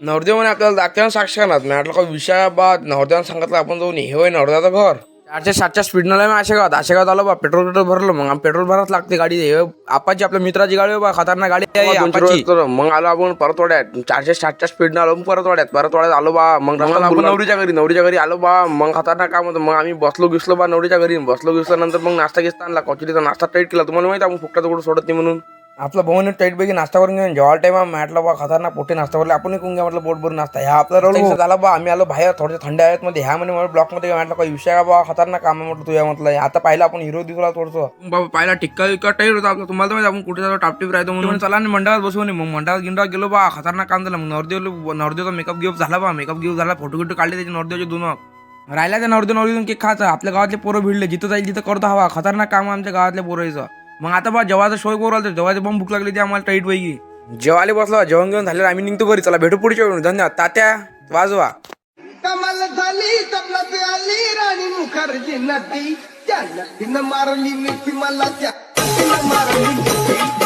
नवरदेवाने आपल्याला दाखवून साक्षात मी म्हटलं का विषय बा नवरदेवाने सांगितलं आपण जाऊन हे होय नवरदेवाचं घर 400-700 स्पीडनं मी आशेगावात आलो बा पेट्रोल भरलं मग पेट्रोल भराच लागते गाडी हे आपाची आपल्या मित्राची गाडी बा खतरनाक गाडी आहे आपाची मग आलो आपण परतवाड्यात 400-700 स्पीडनं आलो परतवाड्यात आलो बा मग नवरीच्या घरी आलो बा मग खतरनाक काम होतं मग आम्ही बसलो बा नवरीच्या घरी नंतर मग नाश्ता घेता आणला कचोरीचा नाश्ता टाईट केला तुम्हाला माहिती आपण फुकटाचं कुठं सोडत नाही म्हणून आपला भाऊने टाईट पैकी नाश्ता करून घेऊन जेव्हा टाइम म्हटलं बा खतरनाक पोटे नाश्ता करले आपण करून घ्या म्हटलं पोट भरून नाश्ता ह्या आपला रोल झाला बा आम्ही आलो बाहेर थोडे थंड आहेत मध्ये ह्या म्हणे ब्लॉक मध्ये म्हटलं काही विषय बा खतरनाक काम म्हटलं तुझ्या म्हटलं आता पाहिलं आपण हिरो दिसला थोडंसं बाबा पाहिला टिक्का टाईट होता आपला तुम्हाला माहिती आपण कुठे जातो टापटीप राहतो म्हणून चला आणि मंडळात बसवून मग मंडळात गिंडा गेलो बा खतरनाक काम झालं मग नवरदेवचा मेकअप गिफ्ट झाला फोटो गिफ्ट काढले त्याचे नवरदेवचे दोन राहिला त्या नवरदेवून केक खायचं आपल्या गावातले पोरं भिडले जिथं जाईल तिथं करतो हवा खतरनाक काम आमच्या गावातल्या पोरायचं मग आता बा जेव्हाचा शोय करू आलं जेव्हाचे बंब भूक लागली ते आम्हाला टाईट पैकी जेवाले बसला जेवण घेऊन झाले आम्ही निघतो घरी चला भेटू पुढच्या वेळी धन्यवाद तात्या वाजवा कमाल झाली तबलात आली राणी मुखर्जी नदी त्या नदीनं मारली मिठी मला त्या नदीनं मारली मिठी